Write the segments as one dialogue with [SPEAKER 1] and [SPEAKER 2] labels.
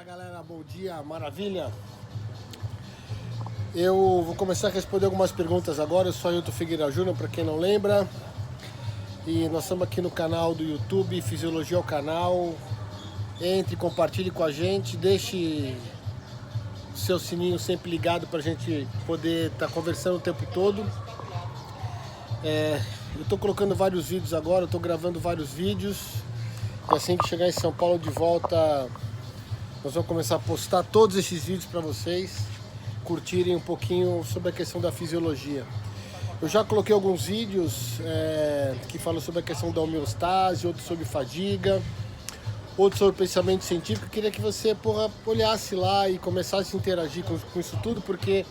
[SPEAKER 1] Fala galera, bom dia, maravilha? Eu vou começar a responder algumas perguntas agora. Eu sou Ailton Figueira Júnior, para quem não lembra. E nós estamos aqui no canal do YouTube, Fisiologia ao Canal. Entre, compartilhe com a gente, deixe o seu sininho sempre ligado para a gente poder estar conversando o tempo todo. Eu estou colocando vários vídeos agora, eu estou gravando vários vídeos. E assim que chegar em São Paulo de volta, nós vamos começar a postar todos esses vídeos para vocês curtirem um pouquinho sobre a questão da fisiologia. Eu já coloquei alguns vídeos que falam sobre a questão da homeostase, outros sobre fadiga, outros sobre pensamento científico. Eu queria que você olhasse lá e começasse a interagir com isso tudo, porque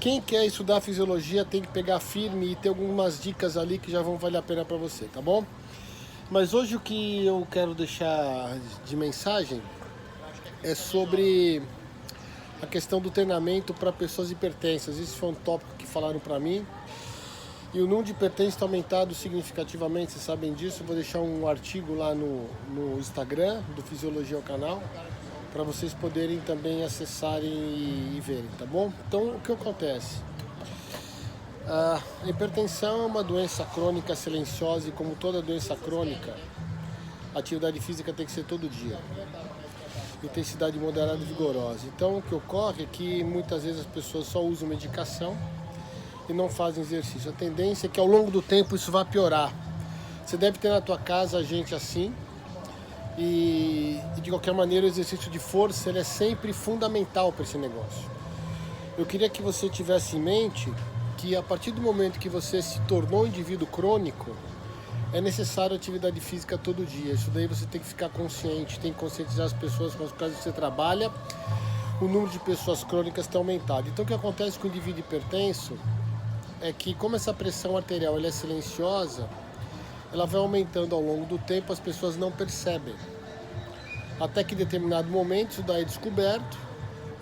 [SPEAKER 1] quem quer estudar fisiologia tem que pegar firme e ter algumas dicas ali que já vão valer a pena para você, tá bom? Mas hoje o que eu quero deixar de mensagem é sobre a questão do treinamento para pessoas hipertensas. Esse foi um tópico que falaram para mim. E o número de hipertensos está aumentado significativamente, vocês sabem disso. Eu vou deixar um artigo lá no Instagram do Fisiologia ao Canal, para vocês poderem também acessarem e verem, tá bom? Então, o que acontece? A hipertensão é uma doença crônica silenciosa e, como toda doença crônica, a atividade física tem que ser todo dia. Intensidade moderada e vigorosa. Então, o que ocorre é que muitas vezes as pessoas só usam medicação e não fazem exercício. A tendência é que ao longo do tempo isso vai piorar. Você deve ter na tua casa gente assim e de qualquer maneira o exercício de força ele é sempre fundamental para esse negócio. Eu queria que você tivesse em mente que a partir do momento que você se tornou um indivíduo crônico, é necessário atividade física todo dia. Isso daí você tem que ficar consciente, tem que conscientizar as pessoas com as quais você trabalha. O número de pessoas crônicas tem aumentado. Então o que acontece com o indivíduo hipertenso é que, como essa pressão arterial ela é silenciosa, ela vai aumentando ao longo do tempo, as pessoas não percebem. Até que em determinado momento isso daí é descoberto,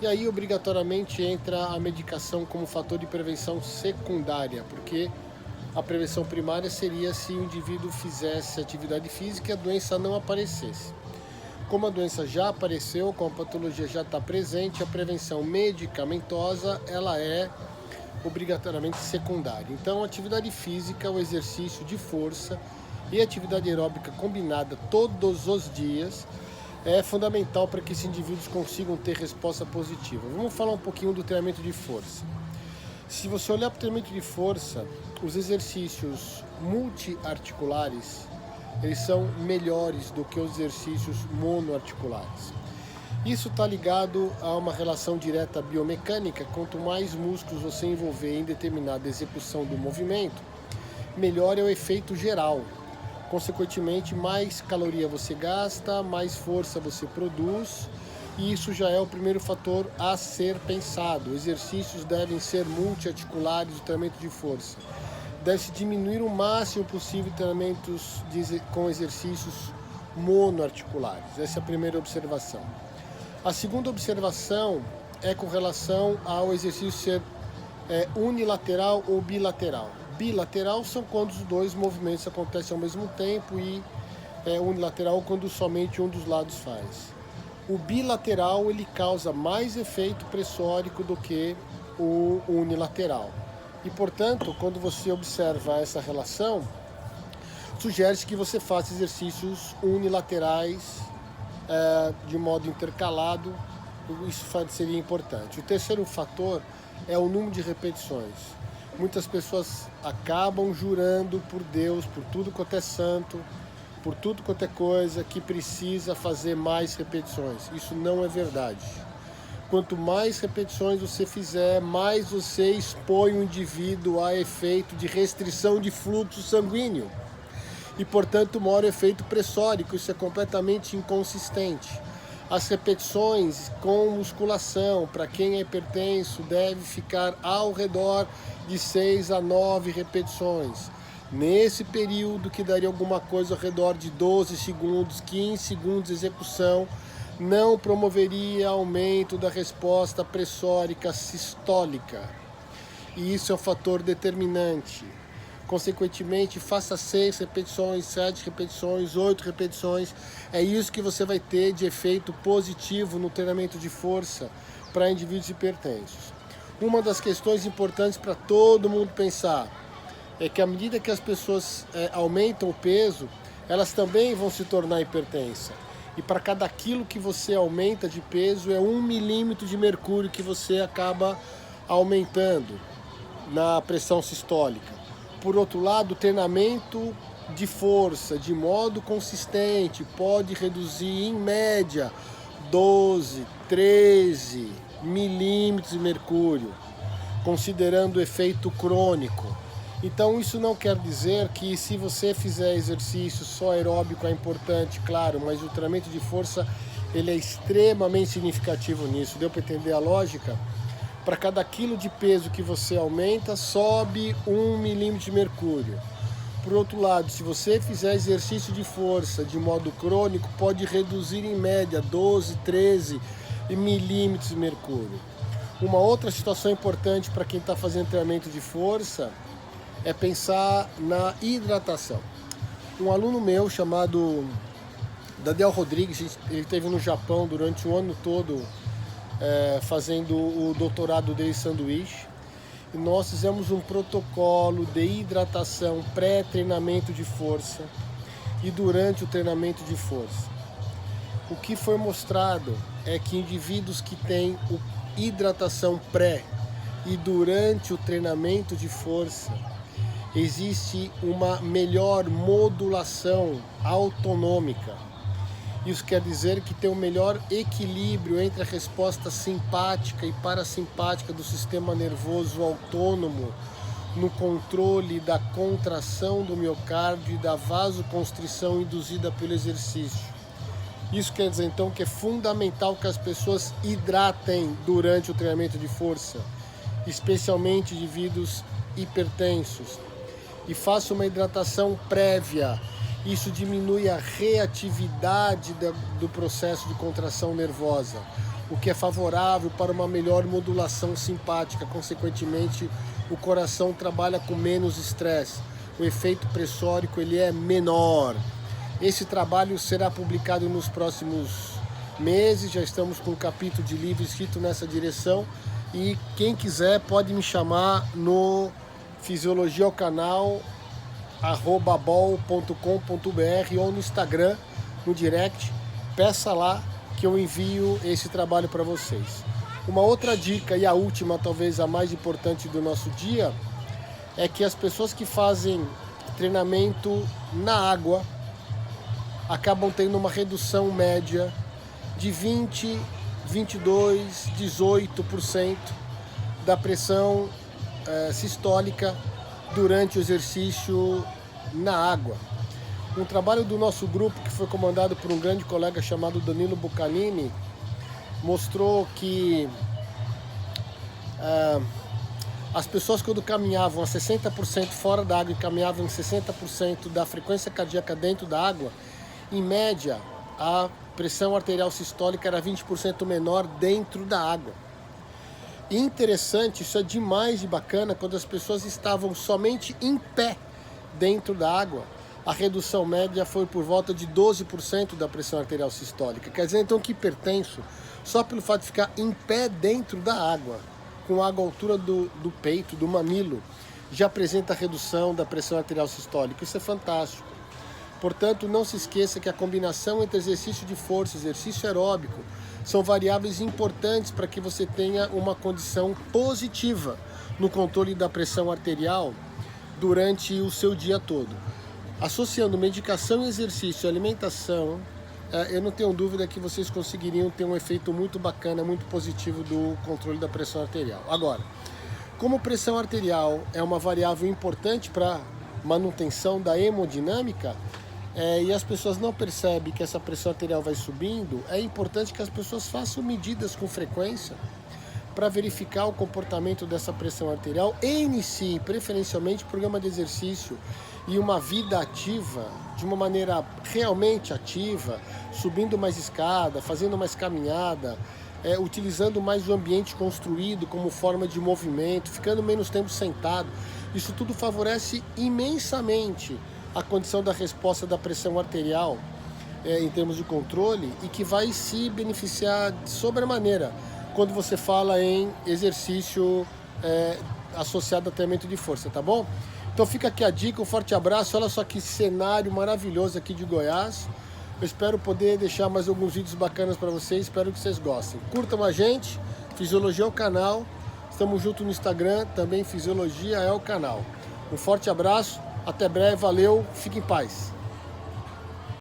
[SPEAKER 1] e aí obrigatoriamente entra a medicação como fator de prevenção secundária, porque a prevenção primária seria se o indivíduo fizesse atividade física e a doença não aparecesse. Como a doença já apareceu, como a patologia já está presente, a prevenção medicamentosa ela é obrigatoriamente secundária. Então, a atividade física, o exercício de força e a atividade aeróbica combinada todos os dias é fundamental para que esses indivíduos consigam ter resposta positiva. Vamos falar um pouquinho do treinamento de força. Se você olhar para o treinamento de força, os exercícios multiarticulares, eles são melhores do que os exercícios monoarticulares. Isso está ligado a uma relação direta biomecânica. Quanto mais músculos você envolver em determinada execução do movimento, melhor é o efeito geral. Consequentemente, mais caloria você gasta, mais força você produz, e isso já é o primeiro fator a ser pensado. Exercícios devem ser multiarticulares, o treinamento de força. Deve-se diminuir o máximo possível treinamentos com exercícios monoarticulares. Essa é a primeira observação. A segunda observação é com relação ao exercício ser unilateral ou bilateral. Bilateral são quando os dois movimentos acontecem ao mesmo tempo, e unilateral quando somente um dos lados faz. O bilateral ele causa mais efeito pressórico do que o unilateral. E, portanto, quando você observa essa relação, sugere-se que você faça exercícios unilaterais de modo intercalado. Isso seria importante. O terceiro fator é o número de repetições. Muitas pessoas acabam jurando por Deus, por tudo quanto é santo, por tudo quanto é coisa, que precisa fazer mais repetições. Isso não é verdade. Quanto mais repetições você fizer, mais você expõe o indivíduo a efeito de restrição de fluxo sanguíneo. E, portanto, maior efeito pressórico. Isso é completamente inconsistente. As repetições com musculação, para quem é hipertenso, deve ficar ao redor de 6 a 9 repetições. Nesse período, que daria alguma coisa ao redor de 12 segundos, 15 segundos de execução, não promoveria aumento da resposta pressórica sistólica. E isso é um fator determinante. Consequentemente, faça 6 repetições, 7 repetições, 8 repetições. É isso que você vai ter de efeito positivo no treinamento de força para indivíduos hipertensos. Uma das questões importantes para todo mundo pensar é que à medida que as pessoas aumentam o peso, elas também vão se tornar hipertensas. E para cada quilo que você aumenta de peso, é 1 milímetro de mercúrio que você acaba aumentando na pressão sistólica. Por outro lado, o treinamento de força de modo consistente pode reduzir em média 12, 13 milímetros de mercúrio, considerando o efeito crônico. Então isso não quer dizer que se você fizer exercício só aeróbico é importante, claro, mas o treinamento de força ele é extremamente significativo nisso. Deu para entender a lógica? Para cada quilo de peso que você aumenta, sobe 1 milímetro de mercúrio. Por outro lado, se você fizer exercício de força de modo crônico, pode reduzir em média 12, 13 milímetros de mercúrio. Uma outra situação importante para quem está fazendo treinamento de força é pensar na hidratação. Um aluno meu chamado Daniel Rodrigues, ele esteve no Japão durante um ano todo fazendo o doutorado dele em sanduíche, e nós fizemos um protocolo de hidratação pré-treinamento de força e durante o treinamento de força. O que foi mostrado é que indivíduos que têm hidratação pré e durante o treinamento de força, existe uma melhor modulação autonômica. Isso quer dizer que tem um melhor equilíbrio entre a resposta simpática e parasimpática do sistema nervoso autônomo no controle da contração do miocárdio e da vasoconstrição induzida pelo exercício. Isso quer dizer então que é fundamental que as pessoas hidratem durante o treinamento de força, especialmente indivíduos hipertensos, e façam uma hidratação prévia. Isso diminui a reatividade do processo de contração nervosa, o que é favorável para uma melhor modulação simpática. Consequentemente, o coração trabalha com menos estresse. O efeito pressórico ele é menor. Esse trabalho será publicado nos próximos meses. Já estamos com um capítulo de livro escrito nessa direção. E quem quiser pode me chamar no Fisiologia ao Canal @bol.com.br ou no Instagram, no direct, peça lá que eu envio esse trabalho para vocês. Uma outra dica, e a última, talvez a mais importante do nosso dia, é que as pessoas que fazem treinamento na água acabam tendo uma redução média de 20, 22, 18% da pressão sistólica durante o exercício na água. Um trabalho do nosso grupo, que foi comandado por um grande colega chamado Danilo Bucanini, mostrou que as pessoas, quando caminhavam a 60% fora da água e caminhavam em 60% da frequência cardíaca dentro da água, em média a pressão arterial sistólica era 20% menor dentro da água. E interessante, isso é demais de bacana, quando as pessoas estavam somente em pé dentro da água, a redução média foi por volta de 12% da pressão arterial sistólica. Quer dizer então que hipertenso, só pelo fato de ficar em pé dentro da água, com água à altura do peito, do mamilo, já apresenta redução da pressão arterial sistólica. Isso é fantástico. Portanto, não se esqueça que a combinação entre exercício de força e exercício aeróbico são variáveis importantes para que você tenha uma condição positiva no controle da pressão arterial durante o seu dia todo. Associando medicação, exercício e alimentação, eu não tenho dúvida que vocês conseguiriam ter um efeito muito bacana, muito positivo do controle da pressão arterial. Agora, como pressão arterial é uma variável importante para manutenção da hemodinâmica, e as pessoas não percebem que essa pressão arterial vai subindo, é importante que as pessoas façam medidas com frequência para verificar o comportamento dessa pressão arterial e inicie preferencialmente programa de exercício e uma vida ativa, de uma maneira realmente ativa, subindo mais escada, fazendo mais caminhada, utilizando mais o ambiente construído como forma de movimento, ficando menos tempo sentado, isso tudo favorece imensamente a condição da resposta da pressão arterial em termos de controle, e que vai se beneficiar de sobremaneira quando você fala em exercício associado a treinamento de força, tá bom? Então fica aqui a dica, um forte abraço. Olha só que cenário maravilhoso aqui de Goiás. Eu espero poder deixar mais alguns vídeos bacanas para vocês, espero que vocês gostem. Curtam a gente, Fisiologia é o canal, estamos juntos no Instagram, também Fisiologia é o canal. Um forte abraço, até breve, valeu, fique em paz.